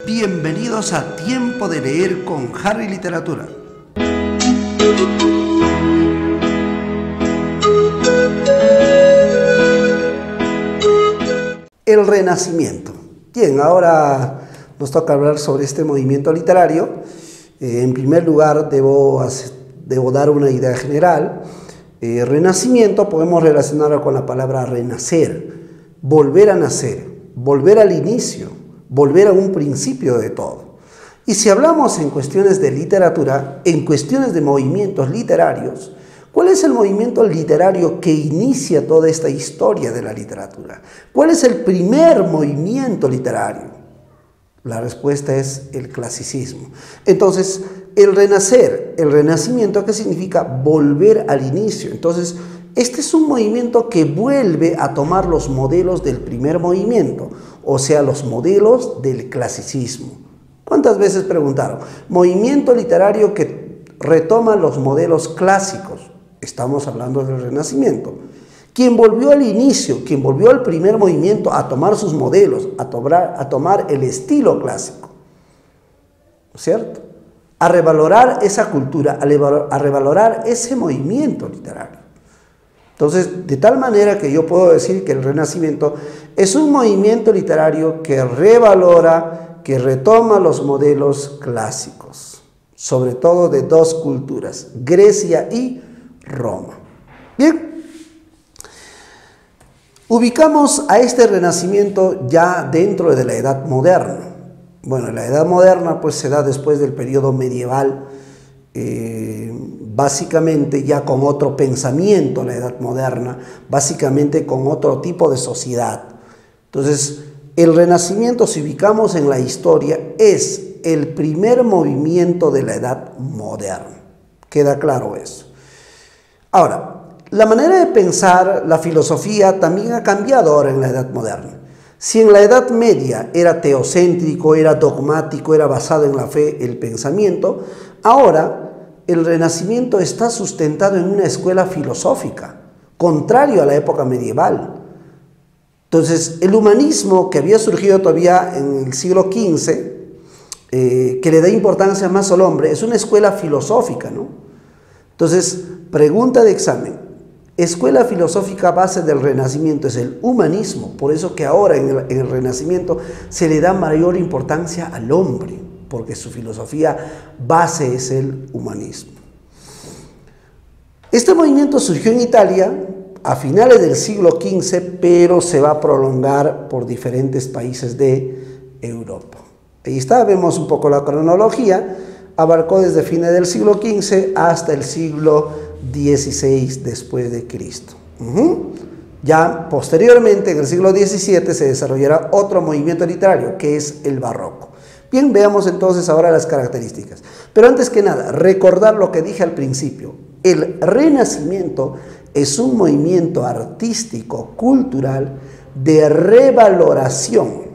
Bienvenidos a Tiempo de Leer con Harry Literatura. El Renacimiento. Bien, ahora nos toca hablar sobre este movimiento literario. En primer lugar, debo dar una idea general. Renacimiento podemos relacionarlo con la palabra renacer, volver a nacer, volver al inicio, volver a un principio de todo. Y si hablamos en cuestiones de literatura, en cuestiones de movimientos literarios, ¿cuál es el movimiento literario que inicia toda esta historia de la literatura? ¿Cuál es el primer movimiento literario? La respuesta es el clasicismo. Entonces, el renacer, el renacimiento, ¿qué significa? Volver al inicio. Entonces, este es un movimiento que vuelve a tomar los modelos del primer movimiento, o sea, los modelos del clasicismo. ¿Cuántas veces preguntaron? Movimiento literario que retoma los modelos clásicos. Estamos hablando del Renacimiento. Quien volvió al inicio, quien volvió al primer movimiento a tomar sus modelos, a tomar el estilo clásico, ¿cierto? A revalorar esa cultura, a revalorar ese movimiento literario. Entonces, de tal manera que yo puedo decir que el Renacimiento es un movimiento literario que revalora, que retoma los modelos clásicos, sobre todo de dos culturas, Grecia y Roma. Bien, ubicamos a este Renacimiento ya dentro de la Edad Moderna. Bueno, la Edad Moderna pues se da después del periodo medieval, básicamente ya con otro pensamiento, la Edad Moderna, básicamente con otro tipo de sociedad. Entonces, el Renacimiento, si ubicamos en la historia, es el primer movimiento de la Edad Moderna. ¿Queda claro eso? Ahora, la manera de pensar, la filosofía también ha cambiado ahora en la Edad Moderna. Si en la Edad Media era teocéntrico, era dogmático, era basado en la fe, el pensamiento, ahora el Renacimiento está sustentado en una escuela filosófica, contrario a la época medieval. Entonces, el humanismo que había surgido todavía en el siglo XV, que le da importancia más al hombre, es una escuela filosófica, ¿no? Entonces, pregunta de examen, escuela filosófica base del Renacimiento es el humanismo, por eso que ahora en el Renacimiento se le da mayor importancia al hombre, porque su filosofía base es el humanismo. Este movimiento surgió en Italia a finales del siglo XV, pero se va a prolongar por diferentes países de Europa. Ahí está, vemos un poco la cronología, abarcó desde fines del siglo XV hasta el siglo XVI después de Cristo. Ya posteriormente, en el siglo XVII, se desarrollará otro movimiento literario, que es el barroco. Bien, veamos entonces ahora las características. Pero antes que nada, recordar lo que dije al principio. El Renacimiento es un movimiento artístico, cultural, de revaloración,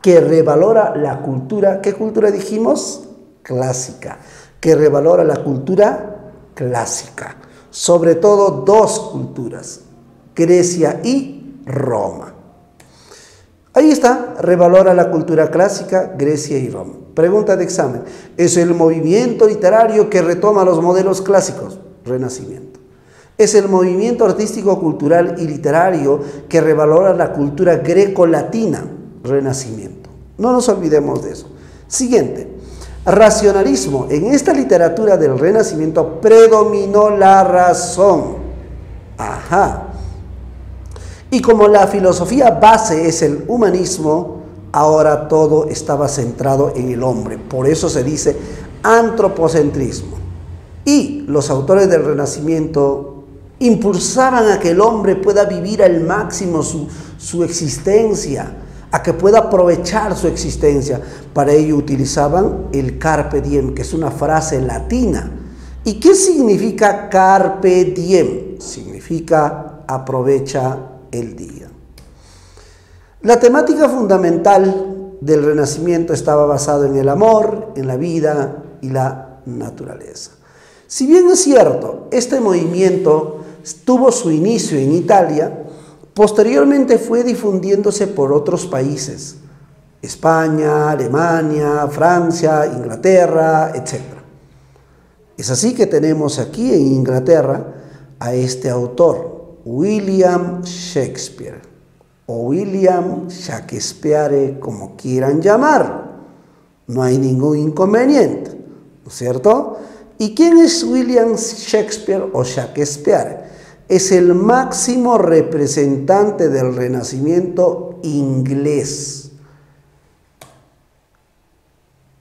que revalora la cultura. ¿Qué cultura dijimos? Clásica. Que revalora la cultura clásica. Sobre todo dos culturas, Grecia y Roma. Ahí está, revalora la cultura clásica, Grecia y Roma. Pregunta de examen, ¿es el movimiento literario que retoma los modelos clásicos? Renacimiento. ¿Es el movimiento artístico, cultural y literario que revalora la cultura greco-latina? Renacimiento. No nos olvidemos de eso. Siguiente, racionalismo. En esta literatura del Renacimiento predominó la razón. Ajá. Y como la filosofía base es el humanismo, ahora todo estaba centrado en el hombre. Por eso se dice antropocentrismo. Y los autores del Renacimiento impulsaban a que el hombre pueda vivir al máximo su existencia, a que pueda aprovechar su existencia. Para ello utilizaban el carpe diem, que es una frase latina. ¿Y qué significa carpe diem? Significa aprovecha el día. La temática fundamental del Renacimiento estaba basada en el amor, en la vida y la naturaleza. Si bien es cierto, este movimiento tuvo su inicio en Italia, posteriormente fue difundiéndose por otros países, España, Alemania, Francia, Inglaterra, etc. Es así que tenemos aquí en Inglaterra a este autor, William Shakespeare, o William Shakespeare, como quieran llamarlo. No hay ningún inconveniente, ¿no es cierto? ¿Y quién es William Shakespeare o Shakespeare? Es el máximo representante del Renacimiento inglés,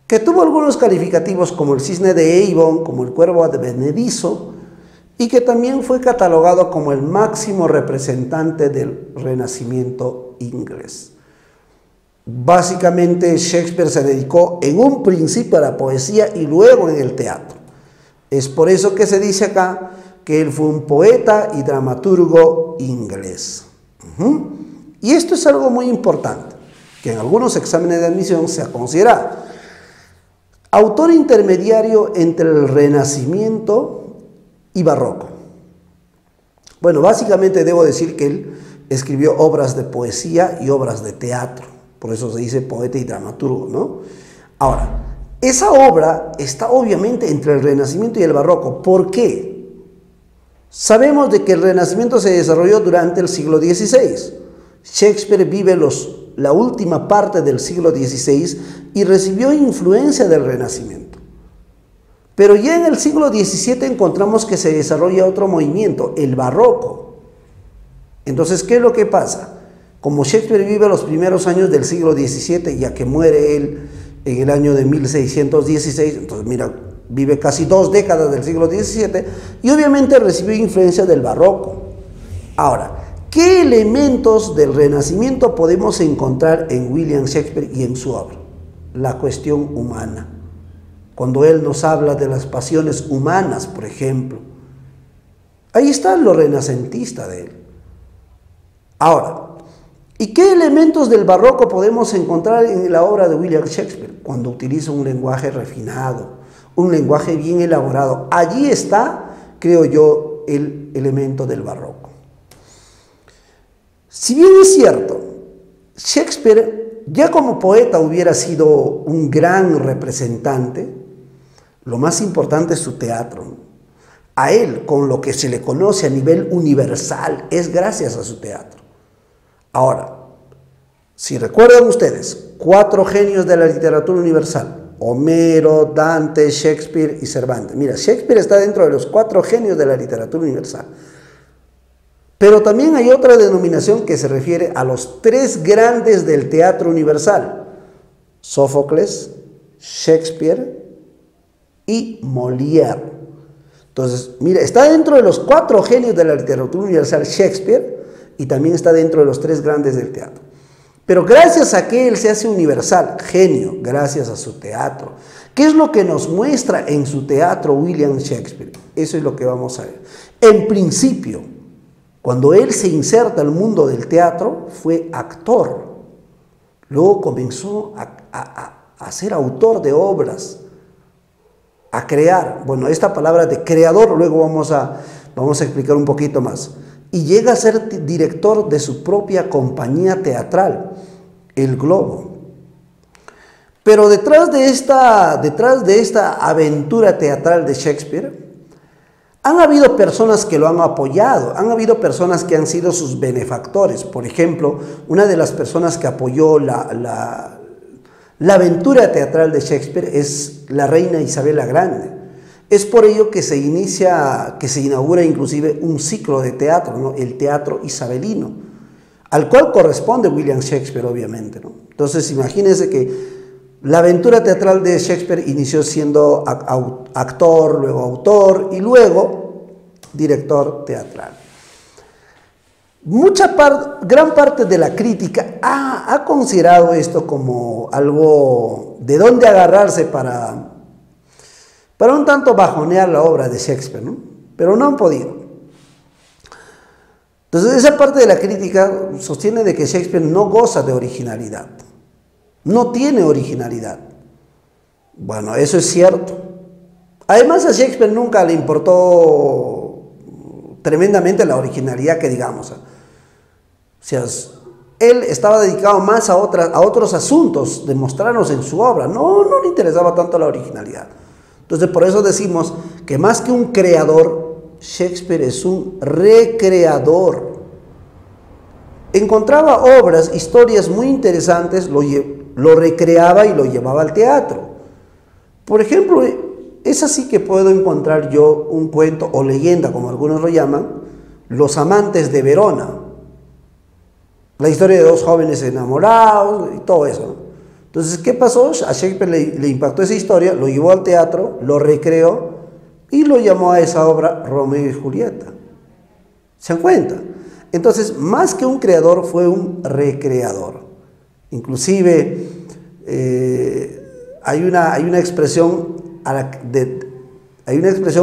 que tuvo algunos calificativos como el cisne de Avon, como el cuervo advenedizo, y que también fue catalogado como el máximo representante del Renacimiento inglés. Básicamente Shakespeare se dedicó en un principio a la poesía y luego en el teatro. Es por eso que se dice acá que él fue un poeta y dramaturgo inglés. Y esto es algo muy importante, que en algunos exámenes de admisión se ha considerado. Autor intermediario entre el Renacimiento y Barroco. Bueno, básicamente debo decir que él escribió obras de poesía y obras de teatro. Por eso se dice poeta y dramaturgo, ¿no? Ahora, esa obra está obviamente entre el Renacimiento y el Barroco. ¿Por qué? Sabemos de que el Renacimiento se desarrolló durante el siglo XVI. Shakespeare vive la última parte del siglo XVI y recibió influencia del Renacimiento. Pero ya en el siglo XVII encontramos que se desarrolla otro movimiento, el Barroco. Entonces, ¿qué es lo que pasa? Como Shakespeare vive los primeros años del siglo XVII, ya que muere él en el año de 1616, entonces mira, vive casi 2 décadas del siglo XVII, y obviamente recibió influencia del Barroco. Ahora, ¿qué elementos del Renacimiento podemos encontrar en William Shakespeare y en su obra? La cuestión humana. Cuando él nos habla de las pasiones humanas, por ejemplo, ahí está lo renacentista de él. Ahora, ¿y qué elementos del Barroco podemos encontrar en la obra de William Shakespeare? Cuando utiliza un lenguaje refinado, un lenguaje bien elaborado. Allí está, creo yo, el elemento del Barroco. Si bien es cierto, Shakespeare ya como poeta hubiera sido un gran representante, lo más importante es su teatro. A él, con lo que se le conoce a nivel universal, es gracias a su teatro. Ahora, si recuerdan ustedes, 4 genios de la literatura universal, Homero, Dante, Shakespeare y Cervantes. Mira, Shakespeare está dentro de los 4 genios de la literatura universal. Pero también hay otra denominación que se refiere a los 3 grandes del teatro universal: Sófocles, Shakespeare y Molière. Entonces, mira, está dentro de los 4 genios de la literatura universal Shakespeare, y también está dentro de los 3 grandes del teatro. Pero gracias a que él se hace universal, genio, gracias a su teatro. ¿Qué es lo que nos muestra en su teatro William Shakespeare? Eso es lo que vamos a ver. En principio, cuando él se inserta al mundo del teatro, fue actor. Luego comenzó a ser autor de obras, a crear. Bueno, esta palabra de creador luego vamos a explicar un poquito más. Y llega a ser director de su propia compañía teatral, El Globo. Pero detrás de esta aventura teatral de Shakespeare, han habido personas que lo han apoyado, han habido personas que han sido sus benefactores. Por ejemplo, una de las personas que apoyó la aventura teatral de Shakespeare es la reina Isabel la Grande. Es por ello que se inaugura inclusive un ciclo de teatro, ¿no? El teatro isabelino, al cual corresponde William Shakespeare, obviamente, ¿no? Entonces, imagínense que la aventura teatral de Shakespeare inició siendo actor, luego autor y luego director teatral. Gran parte de la crítica ha considerado esto como algo de dónde agarrarse para un tanto bajonear la obra de Shakespeare, ¿no? Pero no han podido. Entonces, esa parte de la crítica sostiene de que Shakespeare no goza de originalidad, no tiene originalidad. Bueno, eso es cierto. Además, a Shakespeare nunca le importó tremendamente la originalidad que digamos. O sea, él estaba dedicado más a otros asuntos de mostrarnos en su obra. No le interesaba tanto la originalidad. Entonces, por eso decimos que más que un creador, Shakespeare es un recreador. Encontraba obras, historias muy interesantes, lo recreaba y lo llevaba al teatro. Por ejemplo, es así que puedo encontrar yo un cuento o leyenda, como algunos lo llaman, Los amantes de Verona. La historia de dos jóvenes enamorados y todo eso, ¿no? Entonces, ¿qué pasó? A Shakespeare le impactó esa historia, lo llevó al teatro, lo recreó y lo llamó a esa obra Romeo y Julieta. ¿Se dan cuenta? Entonces, más que un creador, fue un recreador. Inclusive, hay una expresión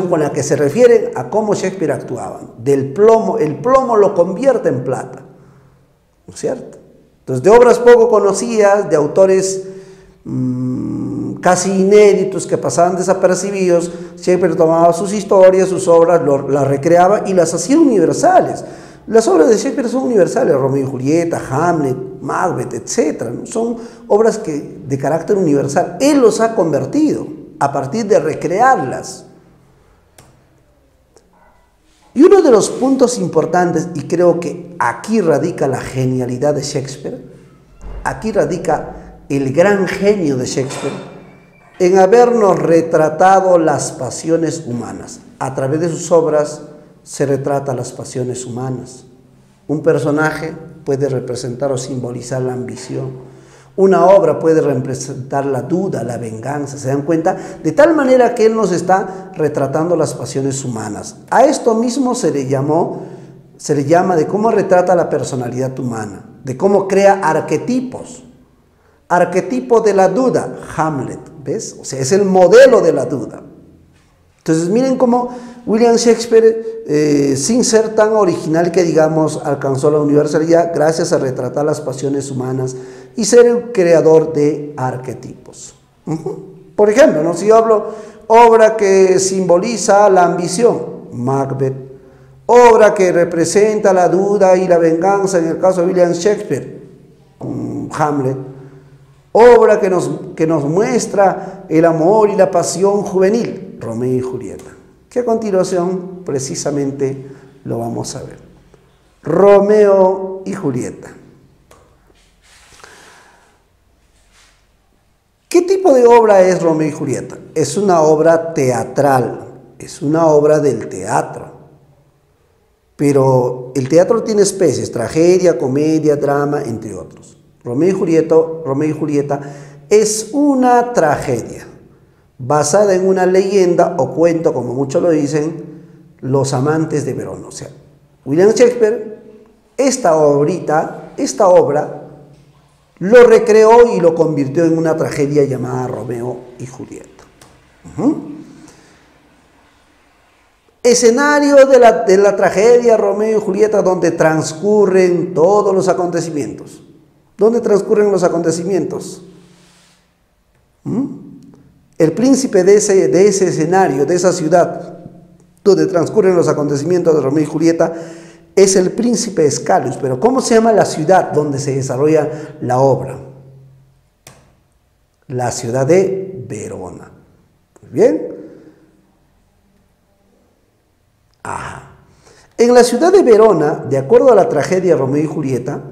con la que se refieren a cómo Shakespeare actuaba. El plomo lo convierte en plata. ¿No es cierto? Entonces, de obras poco conocidas, de autores casi inéditos que pasaban desapercibidos, Shakespeare tomaba sus historias, sus obras, las recreaba y las hacía universales. Las obras de Shakespeare son universales, Romeo y Julieta, Hamlet, Macbeth, etc. ¿no? Son obras de carácter universal. Él los ha convertido a partir de recrearlas. Y uno de los puntos importantes, y creo que aquí radica la genialidad de Shakespeare, aquí radica el gran genio de Shakespeare, en habernos retratado las pasiones humanas. A través de sus obras se retrata las pasiones humanas. Un personaje puede representar o simbolizar la ambición. Una obra puede representar la duda, la venganza. ¿Se dan cuenta? De tal manera que él nos está retratando las pasiones humanas. A esto mismo se le llama de cómo retrata la personalidad humana, de cómo crea arquetipos. Arquetipo de la duda, Hamlet, ¿ves? O sea, es el modelo de la duda. Entonces, miren cómo William Shakespeare, sin ser tan original que digamos, alcanzó la universalidad gracias a retratar las pasiones humanas y ser el creador de arquetipos. Por ejemplo, ¿no? Si yo hablo obra que simboliza la ambición, Macbeth, obra que representa la duda y la venganza en el caso de William Shakespeare, Hamlet, obra que nos muestra el amor y la pasión juvenil, Romeo y Julieta, que a continuación precisamente lo vamos a ver. Romeo y Julieta. ¿Qué tipo de obra es Romeo y Julieta? Es una obra teatral, es una obra del teatro. Pero el teatro tiene especies, tragedia, comedia, drama, entre otros. Romeo y Julieta es una tragedia basada en una leyenda o cuento, como muchos lo dicen, Los amantes de Verona. O sea, William Shakespeare, esta obra, lo recreó y lo convirtió en una tragedia llamada Romeo y Julieta. Escenario de la tragedia Romeo y Julieta, donde transcurren todos los acontecimientos. ¿Dónde transcurren los acontecimientos? El príncipe de ese escenario, de esa ciudad, donde transcurren los acontecimientos de Romeo y Julieta, es el príncipe Escalus. Pero ¿cómo se llama la ciudad donde se desarrolla la obra? La ciudad de Verona. Muy bien. En la ciudad de Verona, de acuerdo a la tragedia Romeo y Julieta,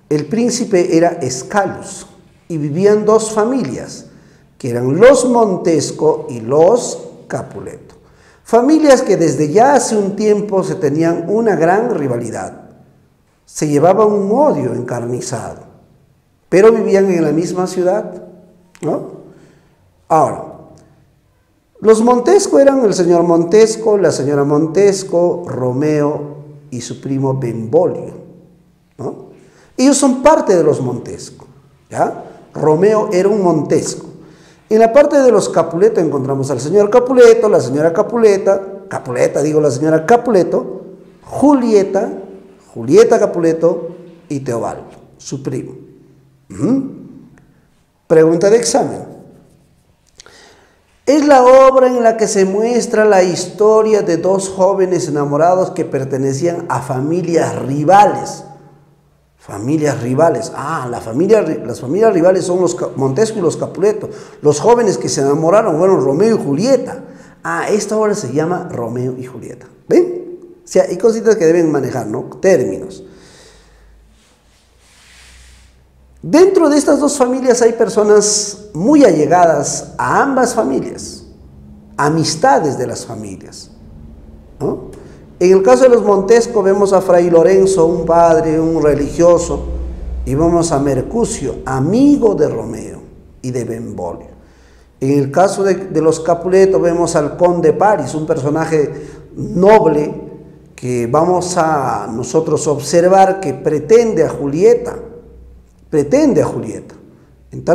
el príncipe era Escalus y vivían dos familias, que eran los Montesco y los Capuleto. Familias que desde ya hace un tiempo se tenían una gran rivalidad. Se llevaban un odio encarnizado, pero vivían en la misma ciudad, ¿no? Ahora, los Montesco eran el señor Montesco, la señora Montesco, Romeo y su primo Benvolio, ¿no? Ellos son parte de los Montesco, ¿ya? Romeo era un Montesco. En la parte de los Capuleto encontramos al señor Capuleto, la señora la señora Capuleto, Julieta Capuleto y Teobaldo, su primo. Pregunta de examen. Es la obra en la que se muestra la historia de dos jóvenes enamorados que pertenecían a familias rivales. Familias rivales. Las familias rivales son los Montesco y los Capuleto. Los jóvenes que se enamoraron fueron Romeo y Julieta. Esta obra se llama Romeo y Julieta. ¿Ven? O sea, hay cositas que deben manejar, ¿no? Términos. Dentro de estas dos familias hay personas muy allegadas a ambas familias, amistades de las familias, ¿no? En el caso de los Montesco vemos a Fray Lorenzo, un padre, un religioso, y vemos a Mercucio, amigo de Romeo y de Benvolio. En el caso de los Capuleto vemos al conde Paris, un personaje noble que vamos a nosotros observar que pretende a Julieta. En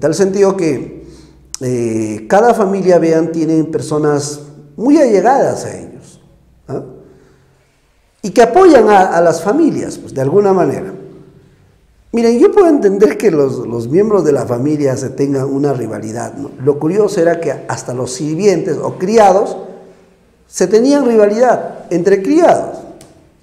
tal sentido que cada familia, vean, tienen personas muy allegadas a ellos, ¿no? Y que apoyan a las familias, pues de alguna manera. Miren, yo puedo entender que los miembros de la familia se tengan una rivalidad, ¿no? Lo curioso era que hasta los sirvientes o criados se tenían rivalidad entre criados.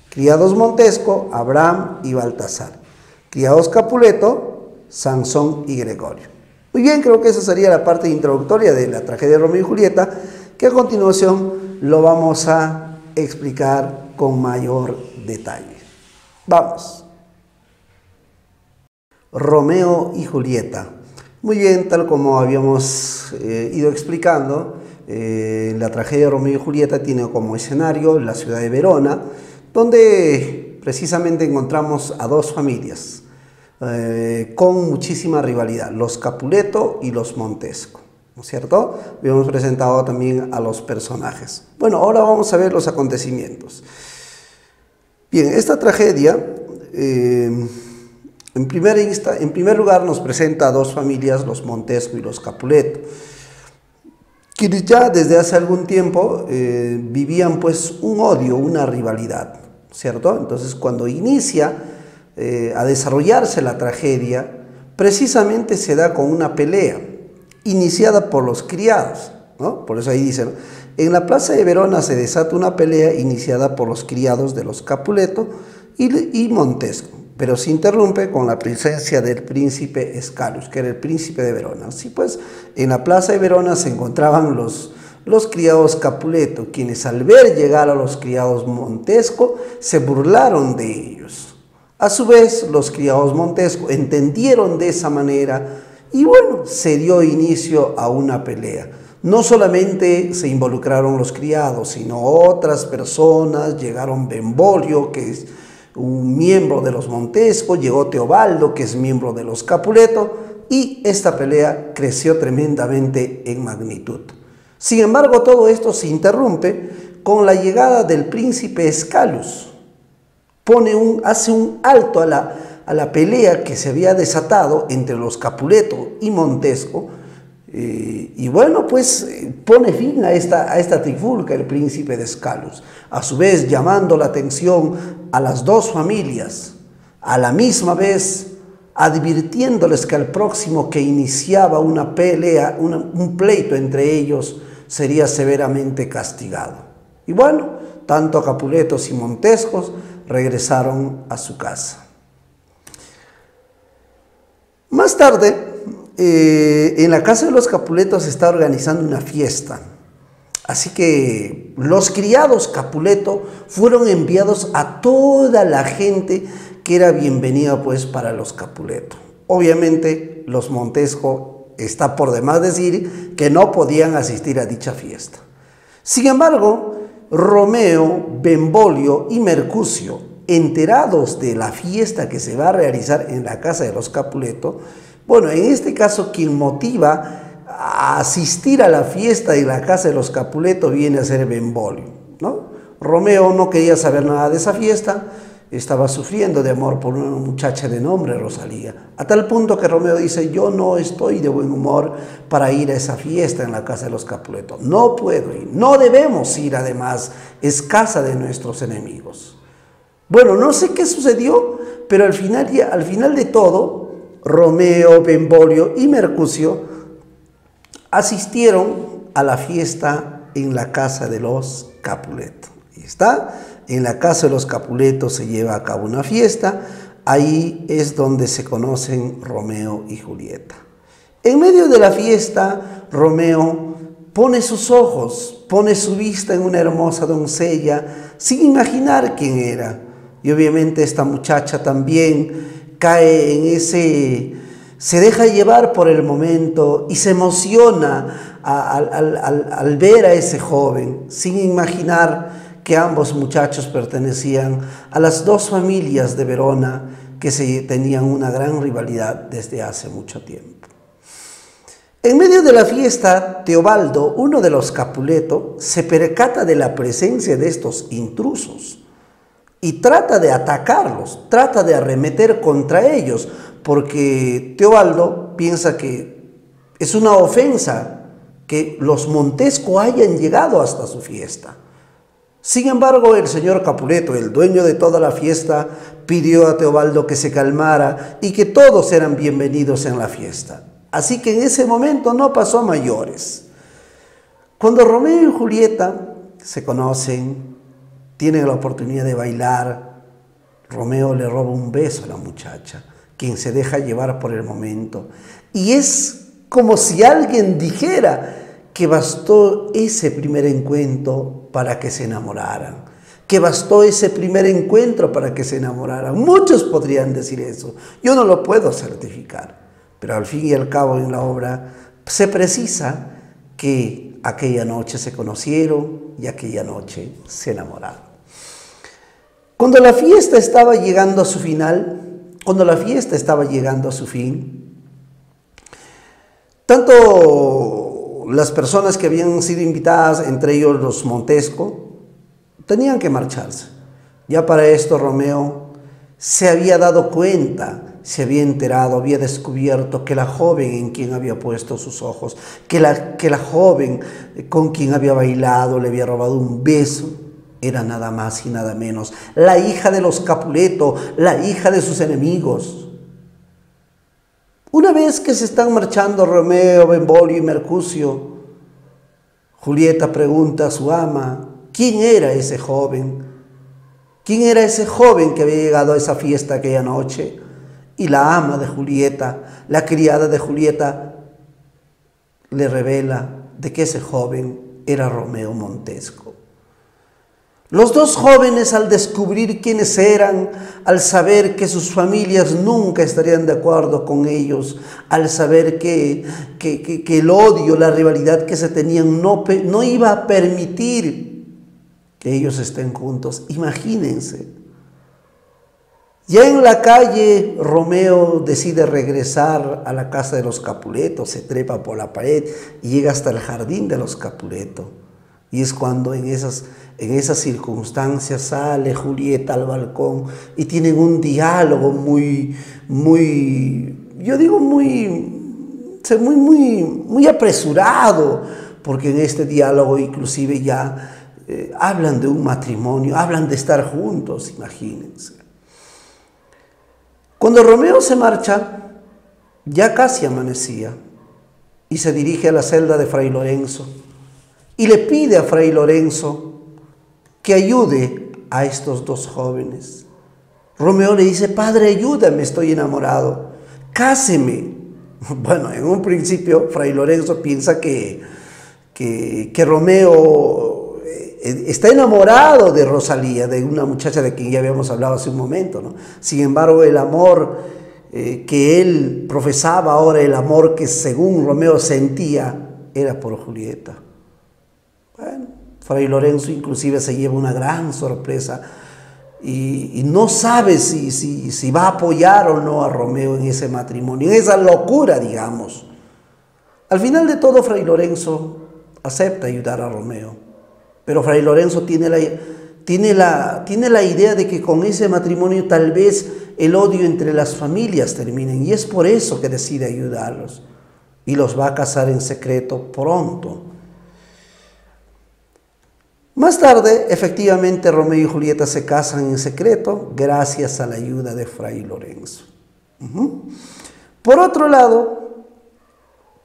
Criados Montesco, Abraham y Baltasar. Criados Capuleto, Sansón y Gregorio. Muy bien, creo que esa sería la parte introductoria de la tragedia de Romeo y Julieta, que a continuación lo vamos a explicar con mayor detalle. Vamos. Romeo y Julieta. Muy bien, tal como habíamos ido explicando, la tragedia de Romeo y Julieta tiene como escenario la ciudad de Verona, donde precisamente encontramos a dos familias con muchísima rivalidad, los Capuleto y los Montesco, ¿no es cierto? Habíamos presentado también a los personajes. Bueno, ahora vamos a ver los acontecimientos. Bien, esta tragedia, en primer lugar nos presenta a dos familias, los Montesco y los Capuleto, quienes ya desde hace algún tiempo vivían pues un odio, una rivalidad, ¿cierto? Entonces cuando inicia a desarrollarse la tragedia, precisamente se da con una pelea iniciada por los criados, ¿no? Por eso ahí dice, ¿no? En la plaza de Verona se desata una pelea iniciada por los criados de los Capuleto y Montesco, pero se interrumpe con la presencia del príncipe Escalus, que era el príncipe de Verona. Así pues, en la plaza de Verona se encontraban los criados Capuleto, quienes al ver llegar a los criados Montesco se burlaron de ellos. A su vez, los criados Montesco entendieron de esa manera y bueno, se dio inicio a una pelea. No solamente se involucraron los criados, sino otras personas. Llegaron Benvolio, que es un miembro de los Montesco, llegó Teobaldo, que es miembro de los Capuleto, y esta pelea creció tremendamente en magnitud. Sin embargo, todo esto se interrumpe con la llegada del príncipe Escalus. Hace un alto a la pelea que se había desatado entre los Capuleto y Montesco, y bueno, pues pone fin a esta trifulca el príncipe de Escalus, a su vez llamando la atención a las dos familias, a la misma vez advirtiéndoles que al próximo que iniciaba una pelea, un pleito entre ellos, sería severamente castigado. Y bueno, tanto Capuletos y Montescos regresaron a su casa. Más tarde, en la casa de los Capuletos se está organizando una fiesta. Así que los criados Capuleto fueron enviados a toda la gente que era bienvenida pues para los Capuleto. Obviamente los Montesco, está por demás decir que no podían asistir a dicha fiesta. Sin embargo, Romeo, Benvolio y Mercucio, enterados de la fiesta que se va a realizar en la casa de los Capuleto, bueno, en este caso quien motiva a asistir a la fiesta en la casa de los Capuleto viene a ser Benvolio, ¿no? Romeo no quería saber nada de esa fiesta, estaba sufriendo de amor por una muchacha de nombre Rosalía, a tal punto que Romeo dice: yo no estoy de buen humor para ir a esa fiesta en la casa de los Capuleto, no puedo ir, no debemos ir, además es casa de nuestros enemigos. Bueno, no sé qué sucedió, pero al final de todo, Romeo, Benvolio y Mercucio asistieron a la fiesta en la casa de los Capuleto. Ahí está, en la casa de los Capuleto se lleva a cabo una fiesta. Ahí es donde se conocen Romeo y Julieta. En medio de la fiesta, Romeo pone sus ojos, pone su vista en una hermosa doncella, sin imaginar quién era. Y obviamente esta muchacha también cae en se deja llevar por el momento y se emociona al ver a ese joven, sin imaginar que ambos muchachos pertenecían a las dos familias de Verona que tenían una gran rivalidad desde hace mucho tiempo. En medio de la fiesta, Teobaldo, uno de los Capuleto, se percata de la presencia de estos intrusos y trata de atacarlos, trata de arremeter contra ellos, porque Teobaldo piensa que es una ofensa que los Montesco hayan llegado hasta su fiesta. Sin embargo, el señor Capuleto, el dueño de toda la fiesta, pidió a Teobaldo que se calmara y que todos eran bienvenidos en la fiesta. Así que en ese momento no pasó a mayores. Cuando Romeo y Julieta se conocen, tienen la oportunidad de bailar, Romeo le roba un beso a la muchacha, quien se deja llevar por el momento. Y es como si alguien dijera que bastó ese primer encuentro para que se enamoraran, que bastó ese primer encuentro para que se enamoraran. Muchos podrían decir eso, yo no lo puedo certificar, pero al fin y al cabo en la obra se precisa que aquella noche se conocieron y aquella noche se enamoraron. Cuando la fiesta estaba llegando a su final, cuando la fiesta estaba llegando a su fin, tanto las personas que habían sido invitadas, entre ellos los Montesco, tenían que marcharse. Ya para esto Romeo se había dado cuenta, se había enterado, había descubierto que la joven en quien había puesto sus ojos, que la joven con quien había bailado, le había robado un beso, era nada más y nada menos la hija de los Capuleto, la hija de sus enemigos. Una vez que se están marchando Romeo, Benvolio y Mercucio, Julieta pregunta a su ama, ¿quién era ese joven? ¿Quién era ese joven que había llegado a esa fiesta aquella noche? Y la ama de Julieta, la criada de Julieta, le revela de que ese joven era Romeo Montesco. Los dos jóvenes, al descubrir quiénes eran, al saber que sus familias nunca estarían de acuerdo con ellos, al saber que el odio, la rivalidad que se tenían no iba a permitir que ellos estén juntos, imagínense. Ya en la calle, Romeo decide regresar a la casa de los Capuleto, se trepa por la pared y llega hasta el jardín de los Capuleto. Y es cuando en esas circunstancias sale Julieta al balcón y tienen un diálogo muy apresurado, porque en este diálogo inclusive ya hablan de un matrimonio, hablan de estar juntos, imagínense. Cuando Romeo se marcha, ya casi amanecía y se dirige a la celda de Fray Lorenzo y le pide a Fray Lorenzo que ayude a estos dos jóvenes. Romeo le dice, padre, ayúdame, estoy enamorado, cáseme. Bueno, en un principio Fray Lorenzo piensa que Romeo está enamorado de Rosalía, de una muchacha de quien ya habíamos hablado hace un momento, ¿no? Sin embargo, el amor que él profesaba ahora, el amor que según Romeo sentía, era por Julieta. Bueno, Fray Lorenzo inclusive se lleva una gran sorpresa y no sabe si va a apoyar o no a Romeo en ese matrimonio, en esa locura, digamos. Al final de todo, Fray Lorenzo acepta ayudar a Romeo, pero Fray Lorenzo tiene la idea de que con ese matrimonio tal vez el odio entre las familias termine, y es por eso que decide ayudarlos y los va a casar en secreto pronto. Más tarde, efectivamente, Romeo y Julieta se casan en secreto gracias a la ayuda de Fray Lorenzo. Por otro lado,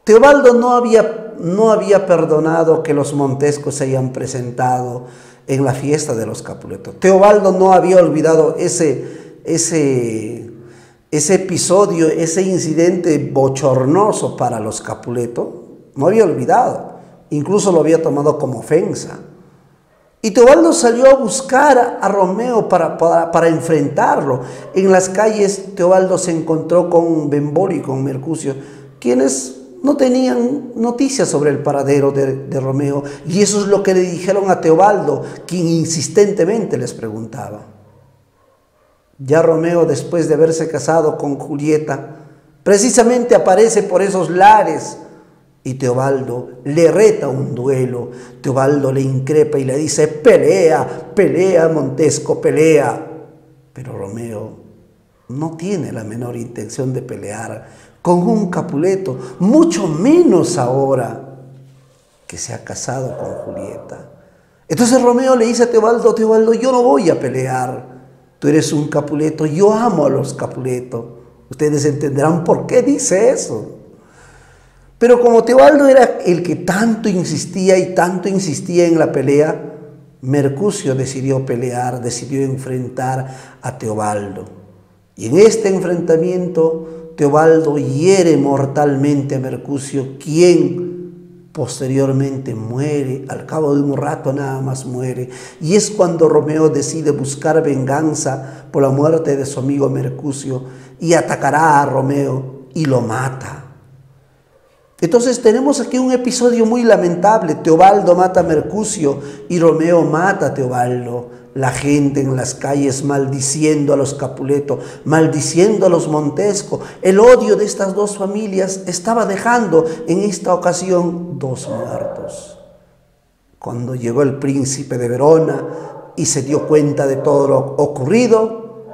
Teobaldo no había no había perdonado que los Montescos se hayan presentado en la fiesta de los Capuletos. Teobaldo no había olvidado ese episodio, ese incidente bochornoso para los Capuletos. No había olvidado, incluso lo había tomado como ofensa. Y Teobaldo salió a buscar a Romeo para enfrentarlo. En las calles Teobaldo se encontró con Bembolio y con Mercucio, quienes no tenían noticias sobre el paradero de Romeo. Y eso es lo que le dijeron a Teobaldo, quien insistentemente les preguntaba. Ya Romeo, después de haberse casado con Julieta, precisamente aparece por esos lares. Y Teobaldo le reta un duelo. Teobaldo le increpa y le dice: pelea, pelea, Montesco, pelea. Pero Romeo no tiene la menor intención de pelear con un Capuleto, mucho menos ahora que se ha casado con Julieta. Entonces Romeo le dice a Teobaldo: Teobaldo, yo no voy a pelear. Tú eres un Capuleto, yo amo a los Capuletos. Ustedes entenderán por qué dice eso. Pero como Teobaldo era el que tanto insistía en la pelea, Mercucio decidió pelear, decidió enfrentar a Teobaldo. Y en este enfrentamiento, Teobaldo hiere mortalmente a Mercucio, quien posteriormente muere, al cabo de un rato nada más muere. Y es cuando Romeo decide buscar venganza por la muerte de su amigo Mercucio y atacará a Romeo y lo mata. Entonces tenemos aquí un episodio muy lamentable. Teobaldo mata a Mercucio y Romeo mata a Teobaldo. La gente en las calles maldiciendo a los Capuleto, maldiciendo a los Montesco. El odio de estas dos familias estaba dejando en esta ocasión 2 muertos. Cuando llegó el príncipe de Verona y se dio cuenta de todo lo ocurrido,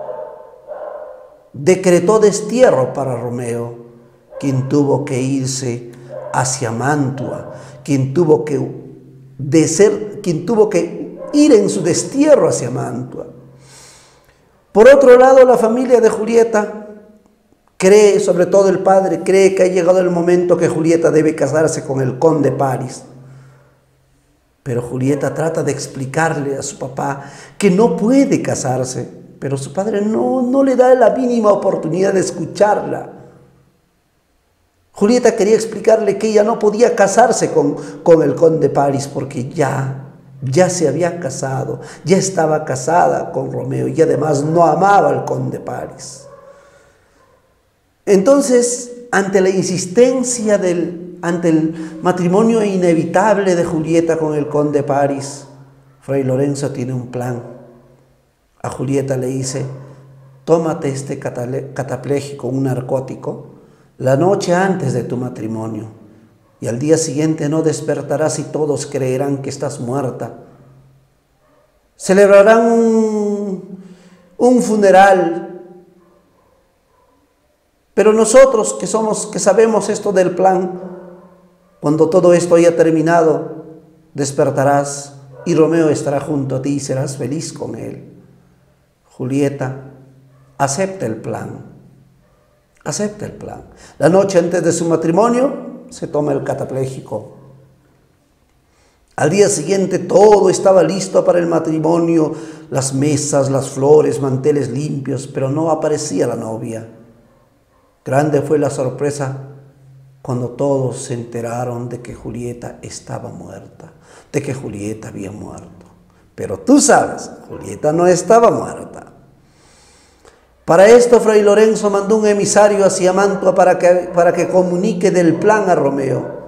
decretó destierro para Romeo, quien tuvo que irse hacia Mantua, quien tuvo que ir en su destierro hacia Mantua. Por otro lado, la familia de Julieta cree, sobre todo el padre, cree que ha llegado el momento que Julieta debe casarse con el conde Paris. Pero Julieta trata de explicarle a su papá que no puede casarse, pero su padre no le da la mínima oportunidad de escucharla. Julieta quería explicarle que ella no podía casarse con el conde Paris porque ya se había casado, ya estaba casada con Romeo y además no amaba al conde Paris. Entonces, ante la insistencia ante el matrimonio inevitable de Julieta con el conde Paris, Fray Lorenzo tiene un plan. A Julieta le dice: tómate este catapléjico, un narcótico, la noche antes de tu matrimonio, y al día siguiente no despertarás y todos creerán que estás muerta. Celebrarán un funeral, pero nosotros que sabemos esto del plan, cuando todo esto haya terminado, despertarás y Romeo estará junto a ti y serás feliz con él. Julieta acepta el plan. Acepta el plan. La noche antes de su matrimonio se toma el catapléjico. Al día siguiente todo estaba listo para el matrimonio, las mesas, las flores, manteles limpios, pero no aparecía la novia. Grande fue la sorpresa cuando todos se enteraron de que Julieta estaba muerta, de que Julieta había muerto. Pero tú sabes, Julieta no estaba muerta. Para esto, Fray Lorenzo mandó un emisario hacia Mantua para que comunique del plan a Romeo.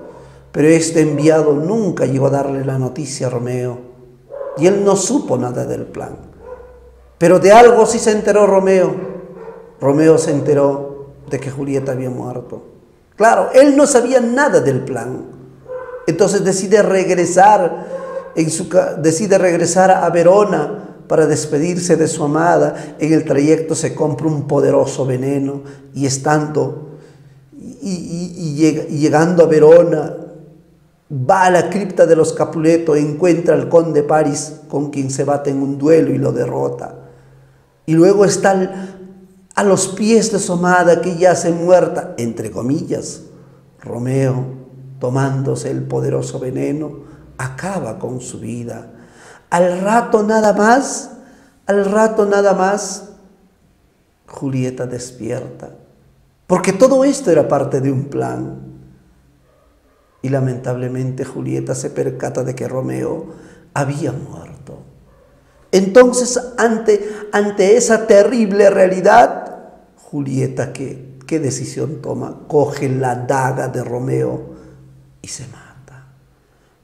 Pero este enviado nunca llegó a darle la noticia a Romeo, y él no supo nada del plan. Pero de algo sí se enteró Romeo. Romeo se enteró de que Julieta había muerto. Claro, él no sabía nada del plan. Entonces decide regresar a Verona para despedirse de su amada. En el trayecto se compra un poderoso veneno y llegando a Verona, va a la cripta de los Capuleto, encuentra al conde Paris, con quien se bate en un duelo y lo derrota. Y luego está a los pies de su amada que yace muerta, entre comillas. Romeo tomándose el poderoso veneno, acaba con su vida. Al rato nada más, Julieta despierta, porque todo esto era parte de un plan. Y lamentablemente Julieta se percata de que Romeo había muerto. Entonces, ante esa terrible realidad, Julieta, ¿qué decisión toma? Coge la daga de Romeo y se mata.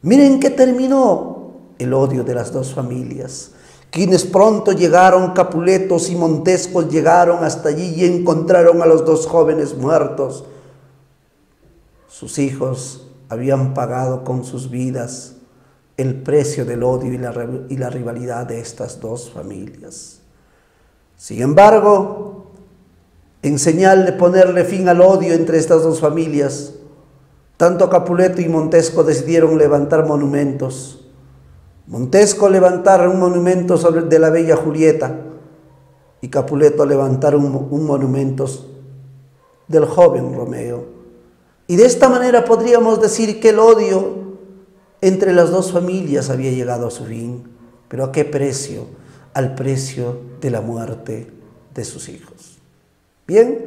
Miren qué terminó el odio de las dos familias. Quienes pronto llegaron, Capuletos y Montesco, llegaron hasta allí y encontraron a los dos jóvenes muertos. Sus hijos habían pagado con sus vidas el precio del odio y la rivalidad de estas dos familias. Sin embargo, en señal de ponerle fin al odio entre estas dos familias, tanto Capuleto y Montesco decidieron levantar monumentos. Montesco levantar un monumento de la bella Julieta y Capuleto levantar un monumento del joven Romeo. Y de esta manera podríamos decir que el odio entre las dos familias había llegado a su fin. ¿Pero a qué precio? Al precio de la muerte de sus hijos. Bien,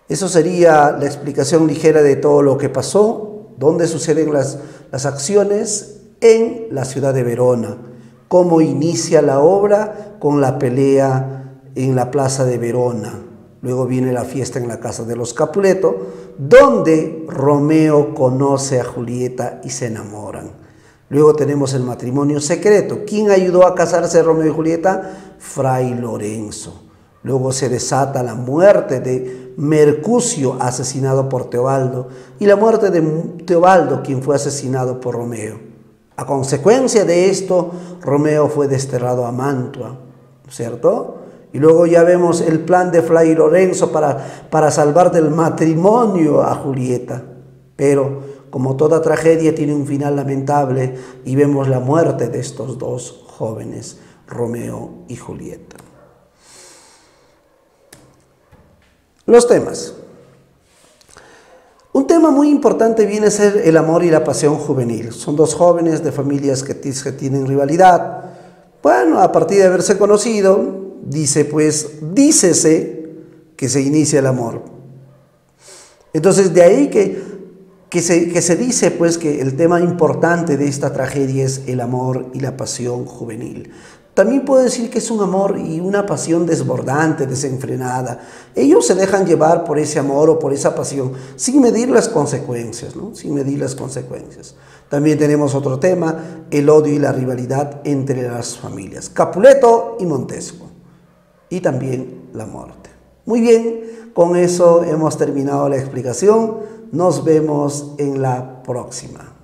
eso sería la explicación ligera de todo lo que pasó, dónde suceden las acciones en la ciudad de Verona, cómo inicia la obra con la pelea en la plaza de Verona. Luego viene la fiesta en la casa de los Capuleto, donde Romeo conoce a Julieta y se enamoran. Luego tenemos el matrimonio secreto. ¿Quién ayudó a casarse Romeo y Julieta? Fray Lorenzo. Luego se desata la muerte de Mercucio, asesinado por Teobaldo, y la muerte de Teobaldo, quien fue asesinado por Romeo. A consecuencia de esto, Romeo fue desterrado a Mantua, ¿cierto? Y luego ya vemos el plan de Fray Lorenzo para salvar del matrimonio a Julieta. Pero, como toda tragedia, tiene un final lamentable y vemos la muerte de estos dos jóvenes, Romeo y Julieta. Los temas. Un tema muy importante viene a ser el amor y la pasión juvenil. Son dos jóvenes de familias que tienen rivalidad. Bueno, a partir de haberse conocido, dícese que se inicia el amor. Entonces, de ahí que se dice pues que el tema importante de esta tragedia es el amor y la pasión juvenil. También puedo decir que es un amor y una pasión desbordante, desenfrenada. Ellos se dejan llevar por ese amor o por esa pasión sin medir las consecuencias, ¿no? Sin medir las consecuencias. También tenemos otro tema, el odio y la rivalidad entre las familias, Capuleto y Montesco. Y también la muerte. Muy bien, con eso hemos terminado la explicación. Nos vemos en la próxima.